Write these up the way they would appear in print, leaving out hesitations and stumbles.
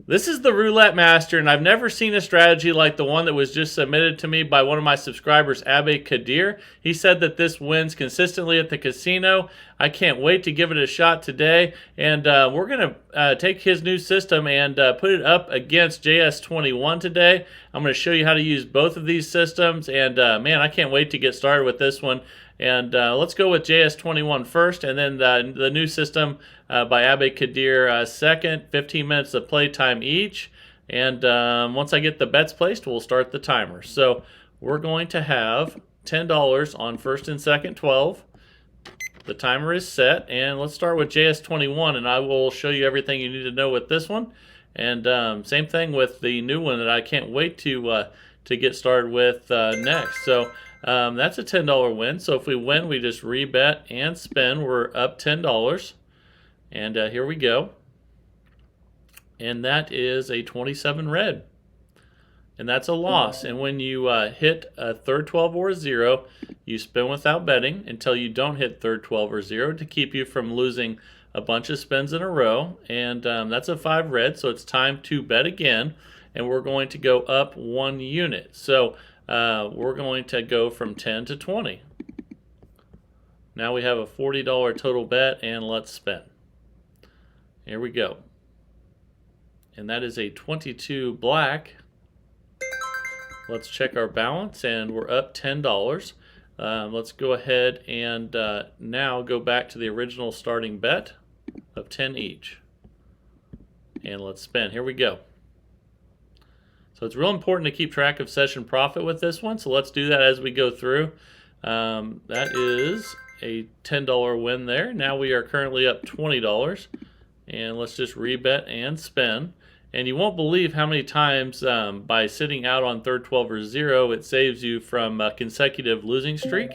This is the Roulette Master, and I've never seen a strategy like the one that was just submitted to me by one of my subscribers, Abbe Kadir. He said that this wins consistently at the casino. I can't wait to give it a shot today, and we're going to take his new system and put it up against JS21 today. I'm going to show you how to use both of these systems, and man, I can't wait to get started with this one. And let's go with JS21 first, and then the new system by Abbe Kadir second. 15 minutes of playtime each. And once I get the bets placed, we'll start the timer. So we're going to have $10 on first and second 12. The timer is set, and let's start with JS21, and I will show you everything you need to know with this one. And same thing with the new one that I can't wait to get started with next. So that's a $10 win. So if we win, we just rebet and spin. We're up $10. And here we go. And that is a 27 red. And that's a loss. And when you hit a third 12 or a 0, you spin without betting until you don't hit third 12 or 0 to keep you from losing a bunch of spins in a row. And that's a 5 red, so it's time to bet again. And we're going to go up 1 unit. So we're going to go from 10 to 20. Now we have a $40 total bet, and let's spin. Here we go. And that is a 22 black. Let's check our balance, and we're up $10. Let's go ahead and now go back to the original starting bet of 10 each. And let's spin. Here we go. So it's real important to keep track of session profit with this one, so let's do that as we go through. That is a $10 win there. Now we are currently up $20. And let's just rebet and spin. And you won't believe how many times by sitting out on third 12 or 0, it saves you from a consecutive losing streak.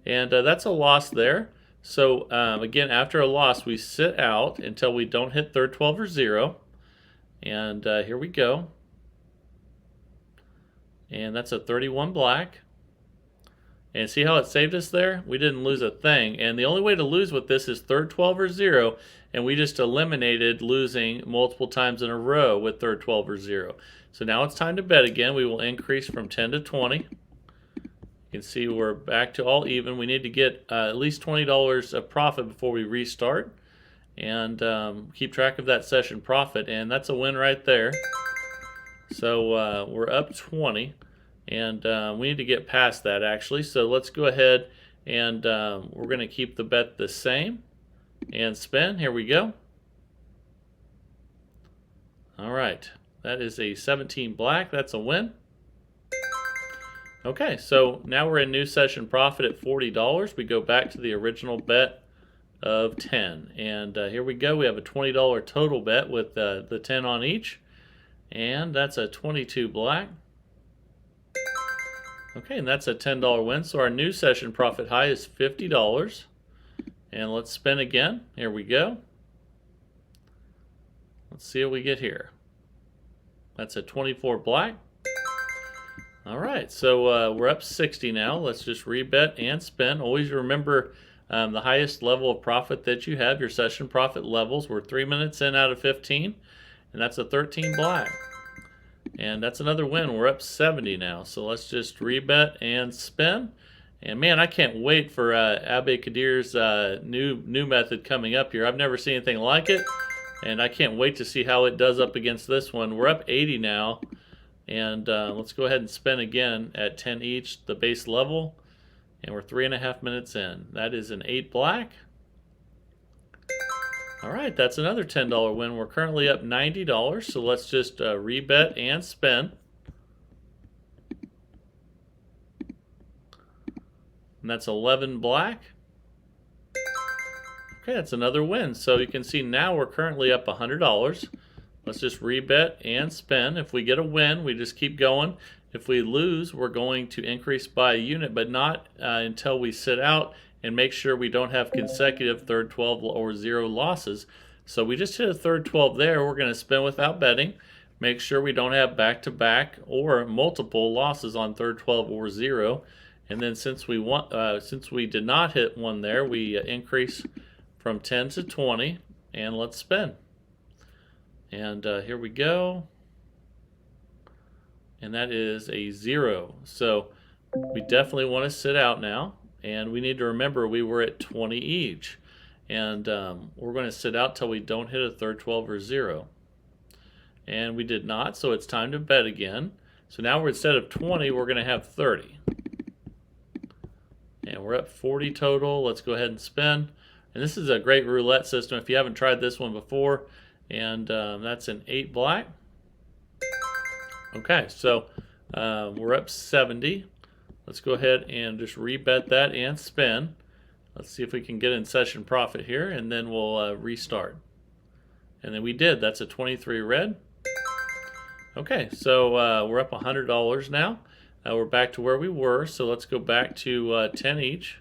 And that's a loss there. So again, after a loss, we sit out until we don't hit third 12 or 0. And here we go. And that's a 31 black. And see how it saved us there? We didn't lose a thing. And the only way to lose with this is third 12 or 0. And we just eliminated losing multiple times in a row with third 12 or 0. So now it's time to bet again. We will increase from 10 to 20. You can see we're back to all even. We need to get at least $20 of profit before we restart. And keep track of that session profit. And that's a win right there. So we're up 20. And we need to get past that, actually. So let's go ahead and we're going to keep the bet the same and spin. Here we go. All right. That is a 17 black. That's a win. Okay, so now we're in new session profit at $40. We go back to the original bet of 10. And here we go. We have a $20 total bet with the 10 on each. And that's a 22 black. Okay, and that's a $10 win. So our new session profit high is $50. And let's spin again. Here we go. Let's see what we get here. That's a 24 black. All right, so we're up 60 now. Let's just rebet and spin. Always remember the highest level of profit that you have, your session profit levels. We're 3 minutes in out of 15, and that's a 13 black. And that's another win. We're up 70 now. So let's just rebet and spin. And man, I can't wait for Abbe Kadir's new method coming up here. I've never seen anything like it, and I can't wait to see how it does up against this one. We're up 80 now, and let's go ahead and spin again at 10 each, the base level, and we're 3.5 minutes in. That is an 8 black. All right, that's another $10 win. We're currently up $90, so let's just rebet and spin. And that's 11 black. Okay, that's another win. So you can see now we're currently up $100. Let's just rebet and spin. If we get a win, we just keep going. If we lose, we're going to increase by a unit, but not until we sit out and make sure we don't have consecutive third 12 or 0 losses. So we just hit a third 12 there. We're going to spin without betting. Make sure we don't have back-to-back or multiple losses on third 12 or 0. And then since we did not hit one there, we increase from 10 to 20, and let's spin. And here we go. And that is a 0. So we definitely want to sit out now. And we need to remember we were at 20 each. And we're going to sit out till we don't hit a third 12 or 0. And we did not, so it's time to bet again. So now we're, instead of 20, we're going to have 30. And we're up 40 total. Let's go ahead and spin. And this is a great roulette system if you haven't tried this one before. And that's an 8 black. Okay, so we're up 70. Let's go ahead and just rebet that and spin. Let's see if we can get in session profit here, and then we'll restart. And then we did. That's a 23 red. Okay, so we're up $100 now. We're back to where we were, so let's go back to 10 each.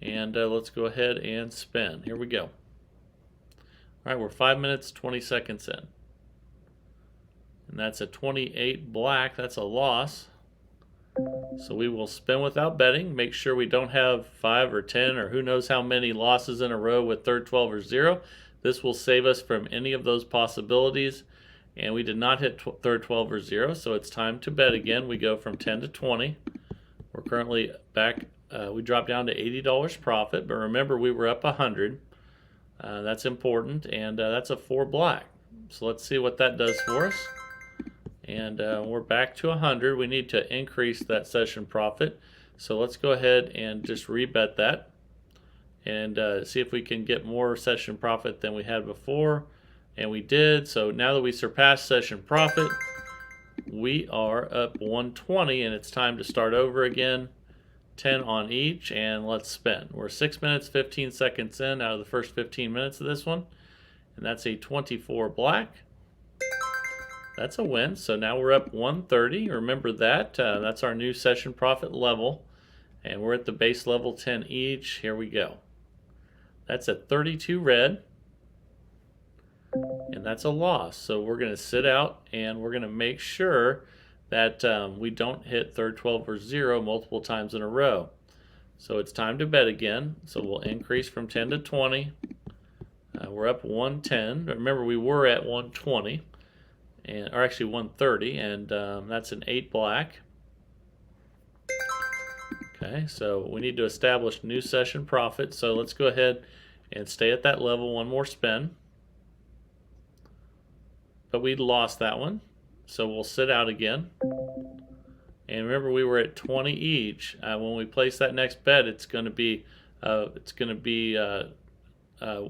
And let's go ahead and spin. Here we go. All right, we're 5 minutes, 20 seconds in. And that's a 28 black. That's a loss. So we will spin without betting. Make sure we don't have 5 or 10 or who knows how many losses in a row with third 12 or 0. This will save us from any of those possibilities. And we did not hit third 12 or 0, so it's time to bet again. We go from 10 to 20. We're currently back. We dropped down to $80 profit, but remember we were up 100. That's important, and that's a 4 black. So let's see what that does for us. And we're back to 100. We need to increase that session profit. So let's go ahead and just rebet that and see if we can get more session profit than we had before. And we did. So now that we surpassed session profit, we are up 120, and it's time to start over again. 10 on each, and let's spin. We're 6 minutes, 15 seconds in out of the first 15 minutes of this one. And that's a 24 black. That's a win. So now we're up 130. Remember that. That's our new session profit level. And we're at the base level 10 each. Here we go. That's a 32 red. And that's a loss. So we're going to sit out, and we're going to make sure that we don't hit third 12 or 0 multiple times in a row. So it's time to bet again. So we'll increase from 10 to 20. We're up 110. Remember, we were at 120, or actually 130, and that's an 8 black. Okay, so we need to establish new session profit. So let's go ahead and stay at that level. One more spin. But we lost that one, so we'll sit out again. And remember, we were at 20 each. When we place that next bet, it's going to be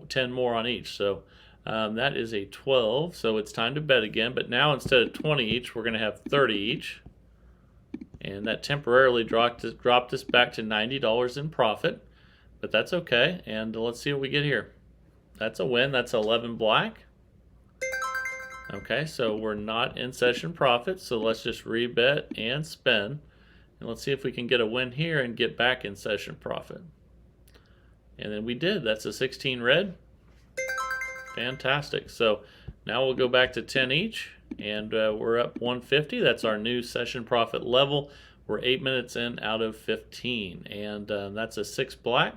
10 more on each. So that is a 12. So it's time to bet again. But now instead of 20 each, we're going to have 30 each. And that temporarily dropped us back to $90 in profit. But that's okay. And let's see what we get here. That's a win. That's 11 black. Okay, so we're not in session profit, so let's just rebet and spin. And let's see if we can get a win here and get back in session profit. And then we did. That's a 16 red. Fantastic. So now we'll go back to 10 each, and we're up 150. That's our new session profit level. We're 8 minutes in out of 15, and that's a 6 black.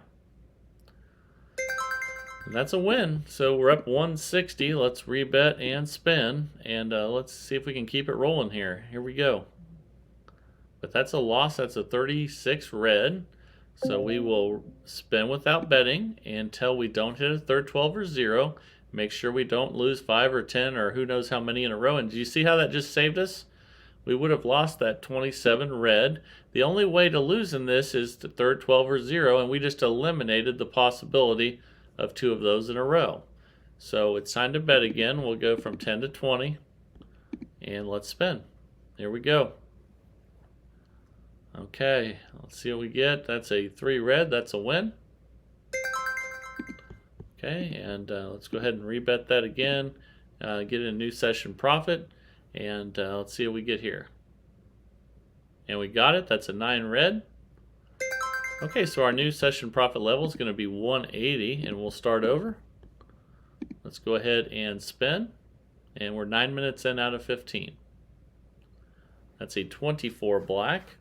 And that's a win. So we're up 160. Let's rebet and spin, and let's see if we can keep it rolling here. Here we go. But that's a loss. That's a 36 red. So we will spin without betting until we don't hit a third 12 or 0. Make sure we don't lose 5 or 10 or who knows how many in a row. And do you see how that just saved us? We would have lost that 27 red. The only way to lose in this is the third 12 or 0, and we just eliminated the possibility of 2 of those in a row. So it's time to bet again. We'll go from 10 to 20, and let's spin. Here we go. Okay, let's see what we get. That's a 3 red. That's a win. Okay, and let's go ahead and rebet that again. Get a new session profit, and let's see what we get here. And we got it. That's a 9 red. Okay, so our new session profit level is going to be 180, and we'll start over. Let's go ahead and spin, and we're 9 minutes in out of 15. That's a 24 black.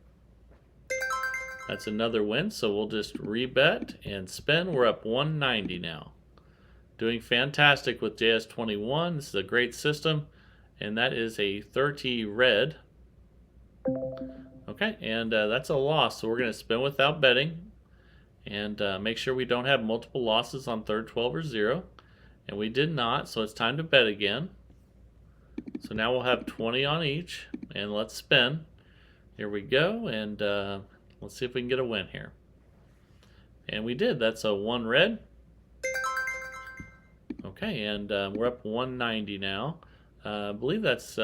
That's another win, so we'll just rebet and spin. We're up 190 now. doing fantastic with JS21. This is a great system, and that is a 30 red. Okay, and that's a loss, so we're going to spin without betting, and make sure we don't have multiple losses on third 12 or 0. And we did not, so it's time to bet again. So now we'll have 20 on each, and let's spin. Here we go, and let's see if we can get a win here. And we did. That's a 1 red. Okay, and we're up 190 now. I believe that's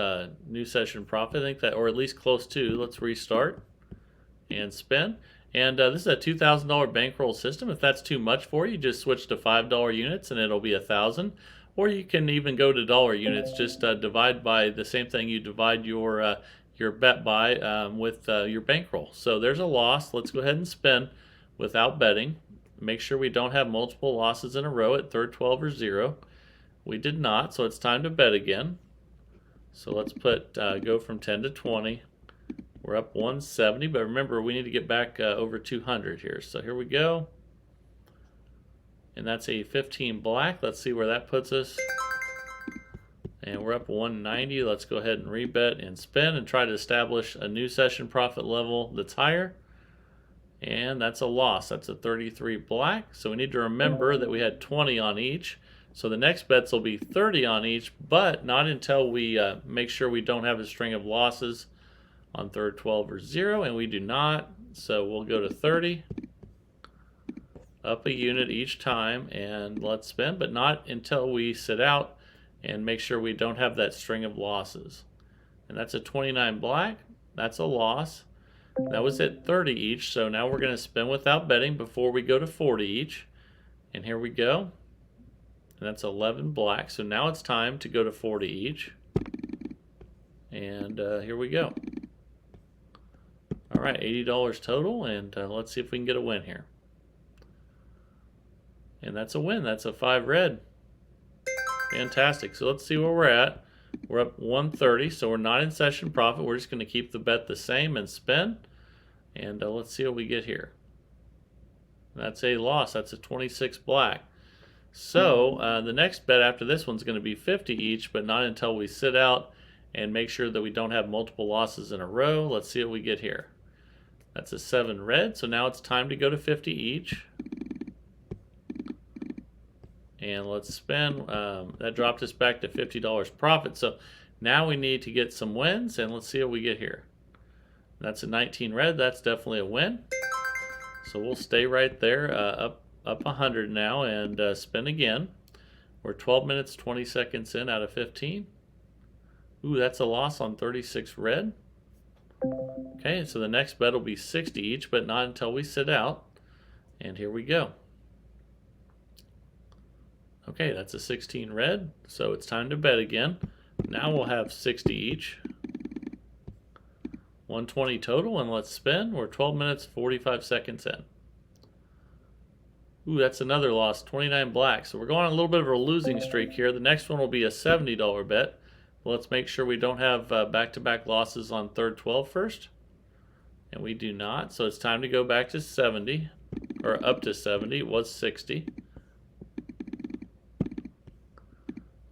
new session profit. I think that, or at least close to. Let's restart and spin. And this is a $2,000 bankroll system. If that's too much for you, just switch to $5 units and it'll be 1,000. Or you can even go to dollar units. Just divide by the same thing you divide your bet by with your bankroll. So there's a loss. Let's go ahead and spin without betting. Make sure we don't have multiple losses in a row at third 12 or 0. We did not, so it's time to bet again. So let's put go from 10 to 20. We're up 170, but remember we need to get back over 200 here. So here we go. And that's a 15 black. Let's see where that puts us. And we're up 190. Let's go ahead and rebet and spin and try to establish a new session profit level that's higher. And that's a loss. That's a 33 black. So we need to remember that we had 20 on each. So the next bets will be 30 on each, but not until we make sure we don't have a string of losses on third 12 or 0, and we do not. So we'll go to 30, up a unit each time, and let's spin, but not until we sit out and make sure we don't have that string of losses. And that's a 29 black. That's a loss. That was at 30 each, so now we're going to spin without betting before we go to 40 each. And here we go. And that's 11 black. So now it's time to go to 40 each. And here we go. All right, $80 total, and let's see if we can get a win here. And that's a win. That's a 5 red. Fantastic. So let's see where we're at. We're up 130, so we're not in session profit. We're just going to keep the bet the same and spin. And let's see what we get here. That's a loss. That's a 26 black. So the next bet after this one's going to be 50 each, but not until we sit out and make sure that we don't have multiple losses in a row. Let's see what we get here. That's a 7 red, so now it's time to go to 50 each. And let's spin. That dropped us back to $50 profit. So now we need to get some wins, and let's see what we get here. That's a 19 red. That's definitely a win. So we'll stay right there, up 100 now, and spin again. We're 12 minutes, 20 seconds in out of 15. Ooh, that's a loss on 36 red. Okay, so the next bet will be 60 each, but not until we sit out. And here we go. Okay, that's a 16 red, so it's time to bet again. Now we'll have 60 each. 120 total, and let's spin. We're 12 minutes, 45 seconds in. Ooh, that's another loss, 29 black. So we're going on a little bit of a losing streak here. The next one will be a $70 bet. Let's make sure we don't have back-to-back losses on third 12 first. And we do not, so it's time to go back to 70, or up to 70. It was 60.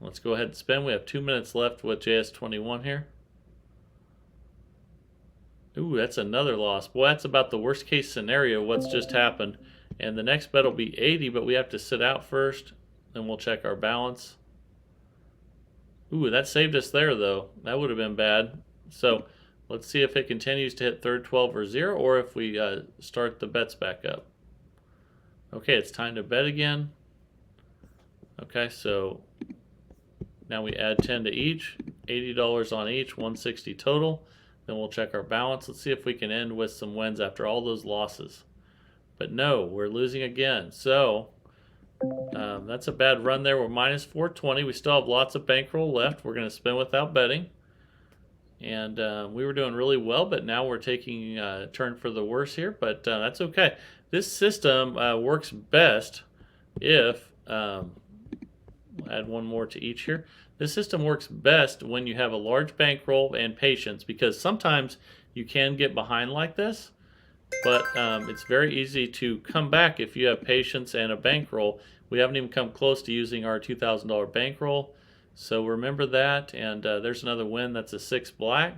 Let's go ahead and spin. We have 2 minutes left with JS21 here. Ooh, that's another loss. Boy, that's about the worst case scenario what's just happened. And the next bet will be 80, but we have to sit out first. Then we'll check our balance. Ooh, that saved us there, though. That would have been bad. So let's see if it continues to hit third 12 or 0, or if we start the bets back up. Okay, it's time to bet again. Okay, so now we add 10 to each, $80 on each, 160 total. Then we'll check our balance. Let's see if we can end with some wins after all those losses. But no, we're losing again. So that's a bad run there. We're minus 420. We still have lots of bankroll left. We're going to spin without betting. And we were doing really well, but now we're taking a turn for the worse here. But that's okay. This system works best if, we'll add one more to each here. This system works best when you have a large bankroll and patience, because sometimes you can get behind like this, but it's very easy to come back if you have patience and a bankroll. We haven't even come close to using our $2,000 bankroll. So remember that, and there's another win. That's a 6 black.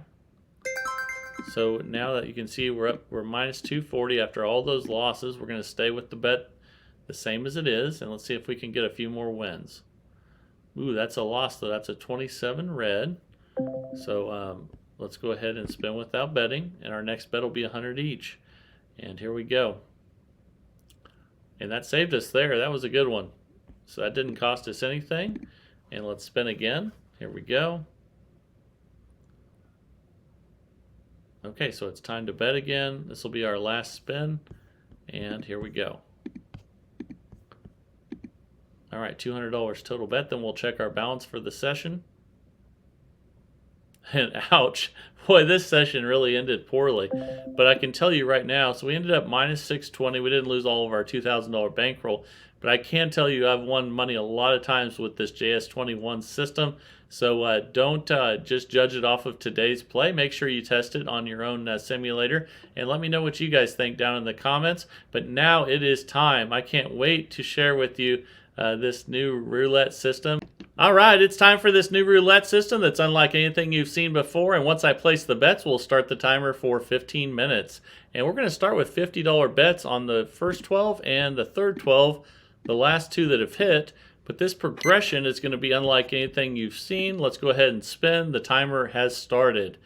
So now that you can see we're minus 240 after all those losses. We're going to stay with the bet the same as it is, and let's see if we can get a few more wins. Ooh, that's a loss though. That's a 27 red. So let's go ahead and spin without betting, and our next bet will be 100 each. And here we go. And that saved us there. That was a good one. So that didn't cost us anything. And let's spin again. Here we go. Okay, so it's time to bet again. This will be our last spin. And here we go. All right, $200 total bet. Then we'll check our balance for the session. And ouch, boy, this session really ended poorly. But I can tell you right now, so we ended up minus 620. We didn't lose all of our $2,000 bankroll. But I can tell you I've won money a lot of times with this JS21 system. So don't just judge it off of today's play. Make sure you test it on your own simulator. And let me know what you guys think down in the comments. But now it is time. I can't wait to share with you this new roulette system. All right, it's time for this new roulette system that's unlike anything you've seen before. And once I place the bets, we'll start the timer for 15 minutes. And we're going to start with $50 bets on the first 12 and the third 12, the last two that have hit. But this progression is going to be unlike anything you've seen. Let's go ahead and spin. The timer has started.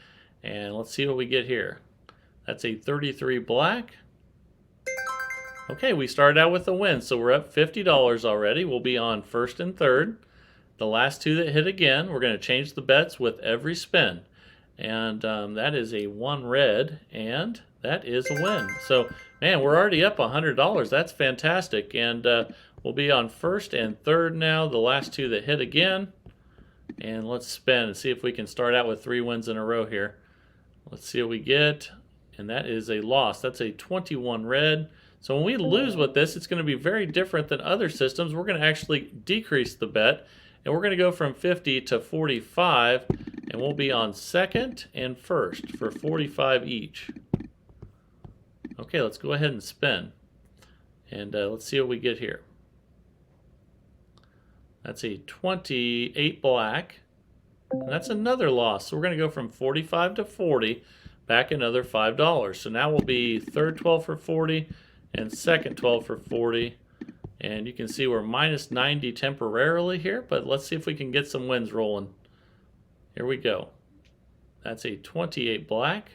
And let's see what we get here. That's a 33 black. Okay, we started out with a win, so we're up $50 already. We'll be on first and third. The last two that hit again, we're going to change the bets with every spin. And that is a 1 red, and that is a win. So, man, we're already up $100. That's fantastic. And we'll be on first and third now, the last two that hit again. And let's spin and see if we can start out with 3 wins in a row here. Let's see what we get. And that is a loss. That's a 21 red. So when we lose with this, it's going to be very different than other systems. We're going to actually decrease the bet. And we're going to go from 50 to 45, and we'll be on second and first for 45 each. Okay, let's go ahead and spin. And let's see what we get here. That's a 28 black. And that's another loss. So we're going to go from 45 to 40, back another $5. So now we'll be third 12 for 40 and second 12 for 40. And you can see we're minus 90 temporarily here, but let's see if we can get some wins rolling. Here we go. That's a 28 black.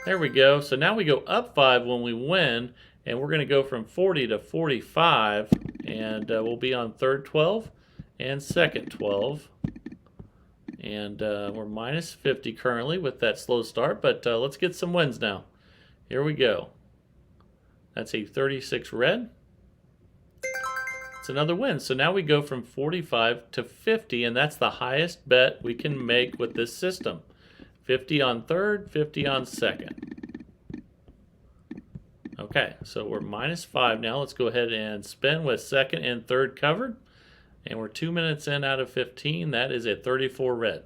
There we go. So now we go up 5 when we win, and we're going to go from 40 to 45, and we'll be on third 12 and second 12. And we're minus 50 currently with that slow start, but let's get some wins now. Here we go. That's a 36 red. It's another win. So now we go from 45 to 50, and that's the highest bet we can make with this system. 50 on third, 50 on second. Okay, so we're minus 5 now. Let's go ahead and spin with second and third covered. And we're 2 minutes in out of 15. That is a 34 red.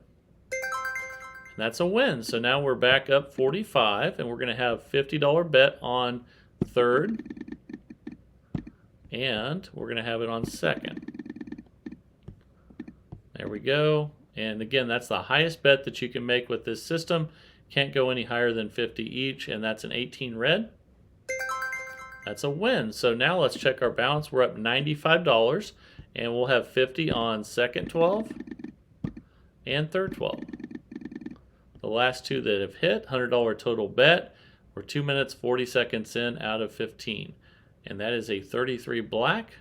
And that's a win. So now we're back up 45, and we're going to have $50 bet on third. And we're going to have it on second. There we go. And again, that's the highest bet that you can make with this system. Can't go any higher than 50 each, and that's an 18 red. That's a win. So now let's check our balance. We're up $95, and we'll have 50 on second 12 and third 12. The last two that have hit, $100 total bet. We're 2 minutes, 40 seconds in out of 15. And that is a 33 black.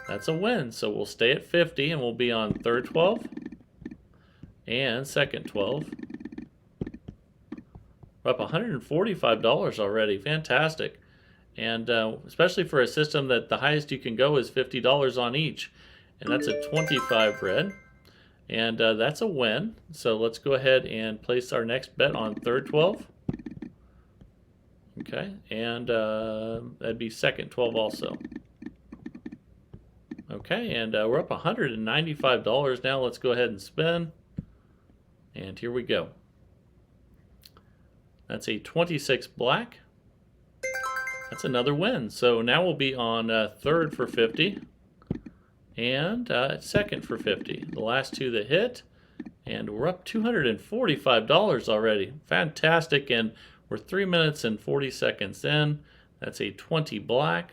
That's a win. So we'll stay at 50, and we'll be on third 12 and second 12. We're up $145 already. Fantastic. And especially for a system that the highest you can go is $50 on each. And that's a 25 red. And that's a win. So let's go ahead and place our next bet on third 12. Okay, and that'd be second 12 also. Okay, and we're up $195 now. Let's go ahead and spin. And here we go. That's a 26 black. That's another win. So now we'll be on third for 50 and second for 50. The last two that hit, and we're up $245 already. Fantastic, and we're 3 minutes and 40 seconds in. That's a 20 black.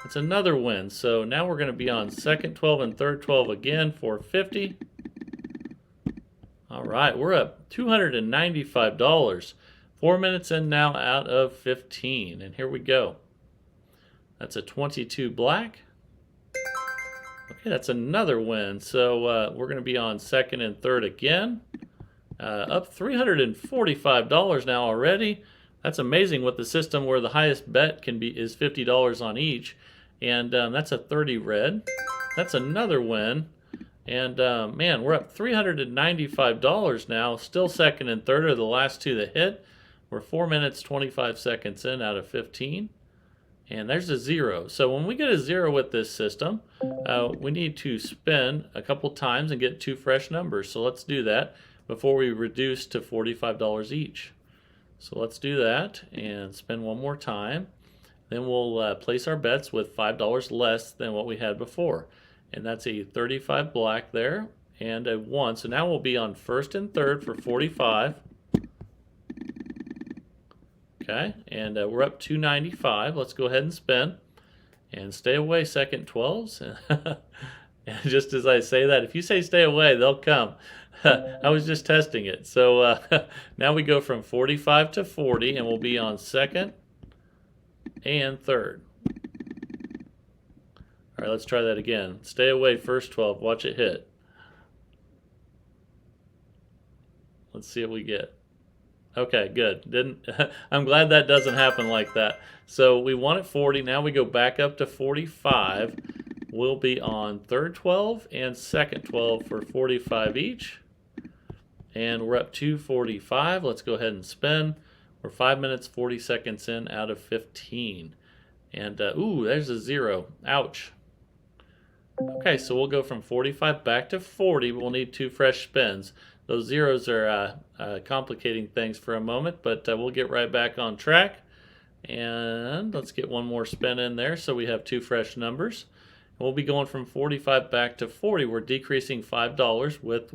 That's another win. So now we're going to be on second 12 and third 12 again for 50. All right, we're up $295. 4 minutes in now out of 15, and here we go. That's a 22 black. Okay, that's another win. So we're going to be on second and third again. Up $345 now already. That's amazing with the system where the highest bet can be is $50 on each, and that's a 30 red. That's another win. And man, we're up $395 now. Still second and third are the last two that hit. We're 4 minutes 25 seconds in out of 15. And there's a zero. So when we get a zero with this system, we need to spin a couple times and get two fresh numbers. So let's do that before we reduce to $45 each. So let's do that and spin one more time. Then we'll place our bets with $5 less than what we had before. And that's a 35 black there and a 1. So now we'll be on first and third for 45. Okay, and we're up $295. Let's go ahead and spin. And stay away, second 12s. And just as I say that, if you say stay away, they'll come. I was just testing it. So now we go from 45 to 40, and we'll be on second and third. All right, let's try that again. Stay away, first 12. Watch it hit. Let's see what we get. Okay, good. I'm glad that doesn't happen like that. So we won at 40. Now we go back up to 45. We'll be on third 12 and second 12 for 45 each. And we're up to 45. Let's go ahead and spin. We're 5 minutes 40 seconds in out of 15. And ooh, there's a zero. Ouch. Okay, so we'll go from 45 back to 40. We'll need two fresh spins. Those zeros are complicating things for a moment, but we'll get right back on track. And let's get one more spin in there so we have two fresh numbers. We'll be going from 45 back to 40. We're decreasing $5 with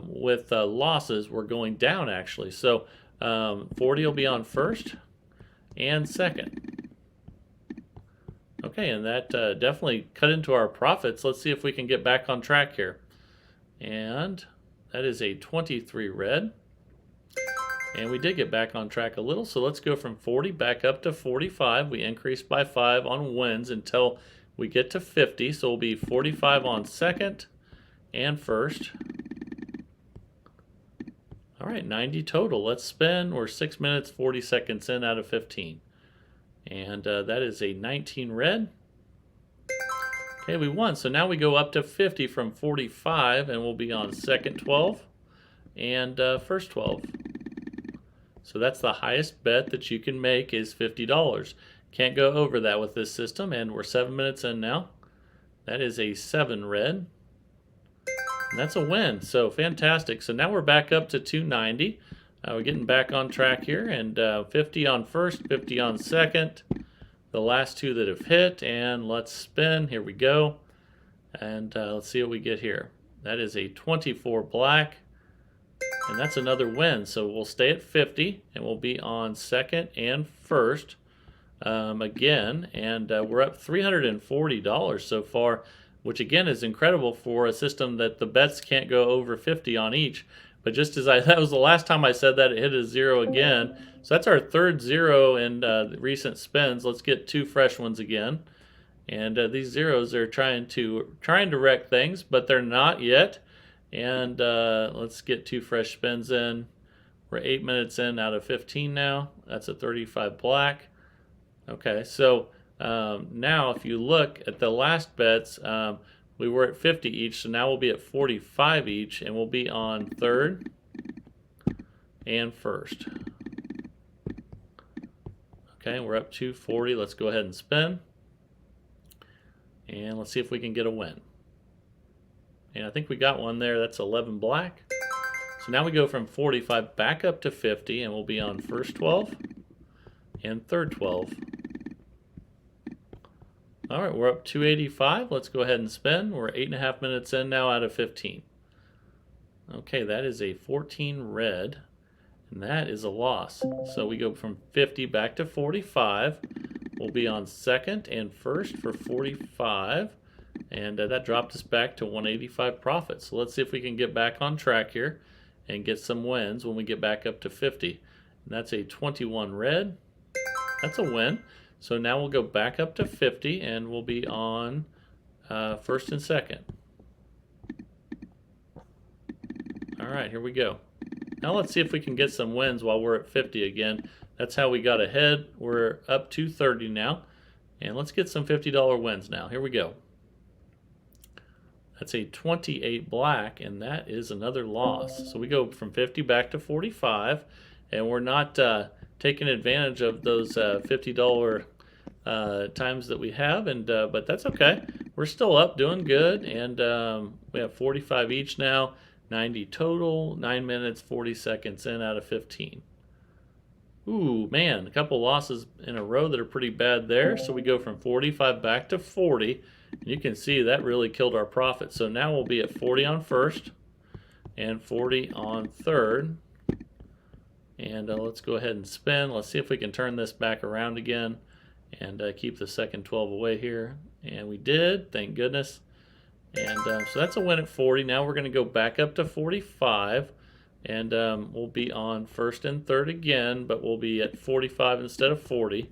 with losses. We're going down actually. So 40 will be on first and second. Okay, and that definitely cut into our profits. Let's see if we can get back on track here. And that is a 23 red. And we did get back on track a little, so let's go from 40 back up to 45. We increased by 5 on wins until we get to 50, so we'll be 45 on second and first. All right, 90 total. Let's spin. We're 6 minutes 40 seconds in out of 15. And that is a 19 red. Okay, we won. So now we go up to 50 from 45, and we'll be on second 12 and first 12. So that's the highest bet that you can make is $50. Can't go over that with this system, and we're 7 minutes in now. That is a 7 red. And that's a win. So fantastic. So now we're back up to 290. We're getting back on track here, and 50 on first, 50 on second. The last two that have hit, and let's spin. Here we go. And let's see what we get here. That is a 24 black, and that's another win. So we'll stay at 50, and we'll be on second and first again. And we're up $340 so far, which again is incredible for a system that the bets can't go over 50 on each. But just as that was the last time I said that, it hit a zero again. So that's our third zero in recent spins. Let's get two fresh ones again. And these zeros are trying to wreck things, but they're not yet. And let's get two fresh spins in. We're 8 minutes in out of 15 now. That's a 35 black. Okay, so now if you look at the last bets, we were at 50 each, so now we'll be at 45 each, and we'll be on third and first. Okay, we're up to 40. Let's go ahead and spin. And let's see if we can get a win. And I think we got one there. That's 11 black. So now we go from 45 back up to 50, and we'll be on first 12 and third 12. All right, we're up 285. Let's go ahead and spin. We're 8.5 minutes in now out of 15. Okay, that is a 14 red, and that is a loss. So we go from 50 back to 45. We'll be on second and first for 45, and that dropped us back to 185 profit. So let's see if we can get back on track here and get some wins when we get back up to 50. And that's a 21 red. That's a win. So now we'll go back up to 50, and we'll be on first and second. All right, here we go. Now let's see if we can get some wins while we're at 50 again. That's how we got ahead. We're up to 30 now. And let's get some $50 wins now. Here we go. That's a 28 black, and that is another loss. So we go from 50 back to 45, and we're not taking advantage of those $50 times that we have, and but that's okay. We're still up, doing good, and we have 45 each now, 90 total, 9 minutes, 40 seconds in out of 15. Ooh, man, a couple losses in a row that are pretty bad there. So we go from 45 back to 40. You can see that really killed our profit. So now we'll be at 40 on first and 40 on third. And let's go ahead and spin. Let's see if we can turn this back around again and keep the second 12 away here. And we did, thank goodness. And so that's a win at 40. Now we're going to go back up to 45. And we'll be on first and third again, but we'll be at 45 instead of 40.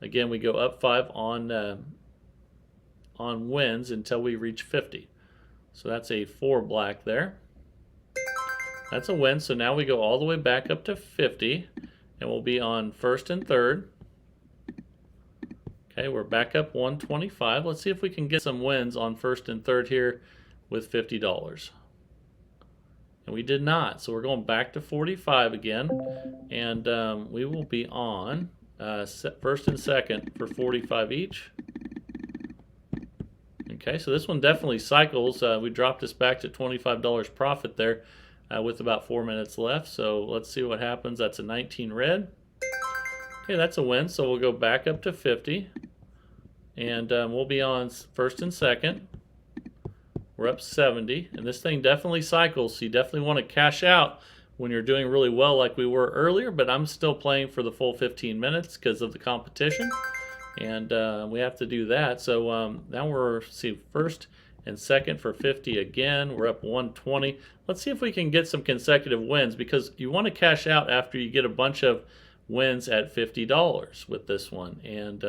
Again, we go up 5 on wins until we reach 50. So that's a 4 black there. That's a win. So now we go all the way back up to 50, and we'll be on first and third. Okay, we're back up 125. Let's see if we can get some wins on first and third here with $50. And we did not, so we're going back to 45 again, and we will be on first and second for 45 each. Okay, so this one definitely cycles. We dropped us back to $25 profit there with about 4 minutes left, so let's see what happens. That's a 19 red. Okay, that's a win, so we'll go back up to 50, and we'll be on first and second. We're up 70, and this thing definitely cycles, so you definitely want to cash out when you're doing really well like we were earlier, but I'm still playing for the full 15 minutes because of the competition, and we have to do that. So now we're first and second for 50 again. We're up 120. Let's see if we can get some consecutive wins, because you want to cash out after you get a bunch of wins at $50 with this one. And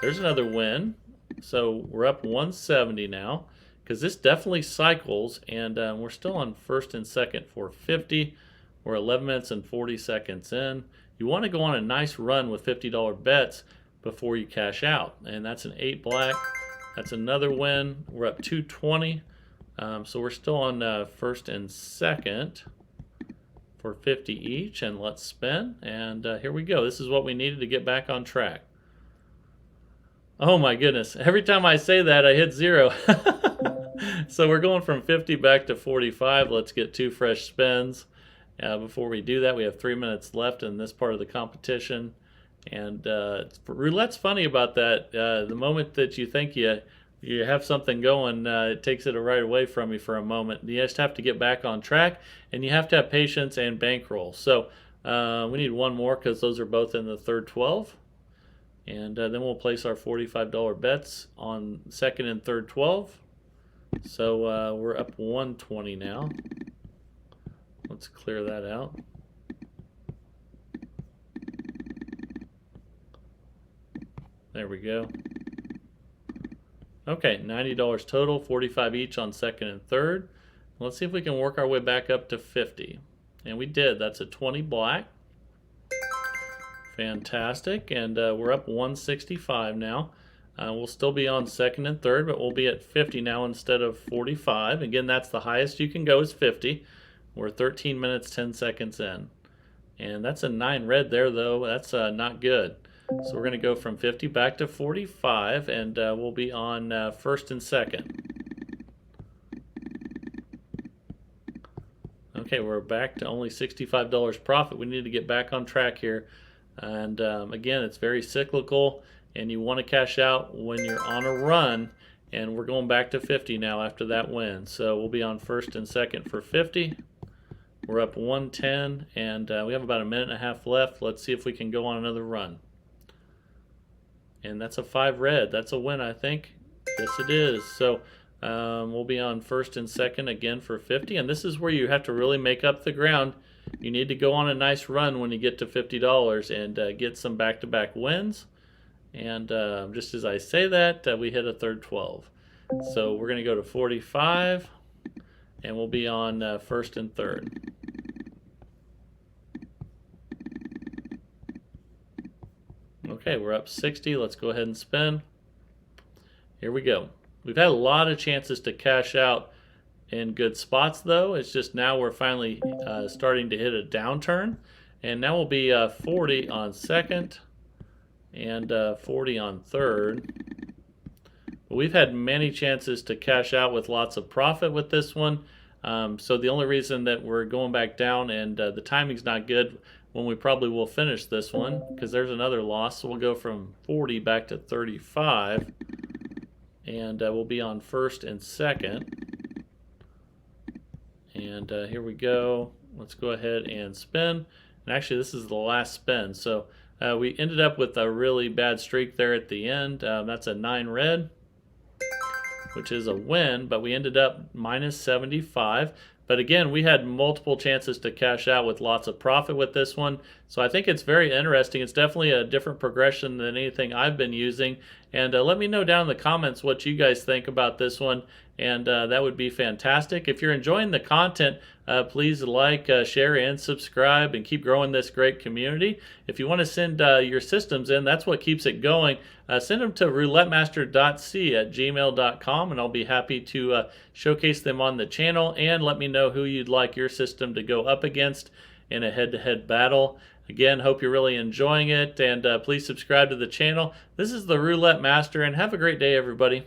there's another win. So we're up 170 now, because this definitely cycles, and we're still on first and second for 50. We're 11 minutes and 40 seconds in. You want to go on a nice run with $50 bets before you cash out, and that's an 8 black. That's another win. We're up 220, so we're still on first and second for 50 each, and let's spin, and here we go. This is what we needed to get back on track. Oh my goodness, every time I say that I hit 0. So we're going from 50 back to 45. Let's get 2 fresh spins. Before we do that, we have 3 minutes left in this part of the competition. And roulette's funny about that. The moment that you think you have something going, it takes it right away from you for a moment. You just have to get back on track, and you have to have patience and bankroll. So we need one more, because those are both in the third 12. And then we'll place our $45 bets on second and third 12. So we're up 120 now. Let's clear that out. There we go. Okay, $90 total, 45 each on second and third. Let's see if we can work our way back up to 50. And we did. That's a 20 black. Fantastic. And we're up 165 now. We'll still be on second and third, but we'll be at 50 now instead of 45. Again, that's the highest you can go is 50. We're 13 minutes, 10 seconds in. And that's a 9 red there, though. That's not good. So we're going to go from 50 back to 45, and we'll be on first and second. Okay, we're back to only $65 profit. We need to get back on track here. And again, it's very cyclical, and you want to cash out when you're on a run. And we're going back to 50 now after that win. So we'll be on first and second for 50. We're up 110, and we have about a minute and a half left. Let's see if we can go on another run. And that's a 5 red. That's a win, I think. Yes, it is. So we'll be on first and second again for 50. And this is where you have to really make up the ground. You need to go on a nice run when you get to $50 and get some back-to-back wins. And just as I say that, we hit a third 12. So we're going to go to 45, and we'll be on first and third. Okay, we're up 60. Let's go ahead and spin. Here we go. We've had a lot of chances to cash out in good spots, though. It's just now we're finally starting to hit a downturn. And now we'll be 40 on second and 40 on third. But we've had many chances to cash out with lots of profit with this one. So the only reason that we're going back down and the timing's not good when we probably will finish this one, because there's another loss. So we'll go from 40 back to 35, and we'll be on first and second. And here we go. Let's go ahead and spin. And actually, this is the last spin. So we ended up with a really bad streak there at the end. That's a 9 red, which is a win, but we ended up minus 75. But again, we had multiple chances to cash out with lots of profit with this one. So I think it's very interesting. It's definitely a different progression than anything I've been using. And let me know down in the comments what you guys think about this one. And that would be fantastic. If you're enjoying the content, please like, share, and subscribe, and keep growing this great community. If you want to send your systems in, that's what keeps it going. Send them to roulettemaster.c@gmail.com, and I'll be happy to showcase them on the channel. And let me know who you'd like your system to go up against in a head-to-head battle. Again, hope you're really enjoying it, and please subscribe to the channel. This is the Roulette Master, and have a great day, everybody.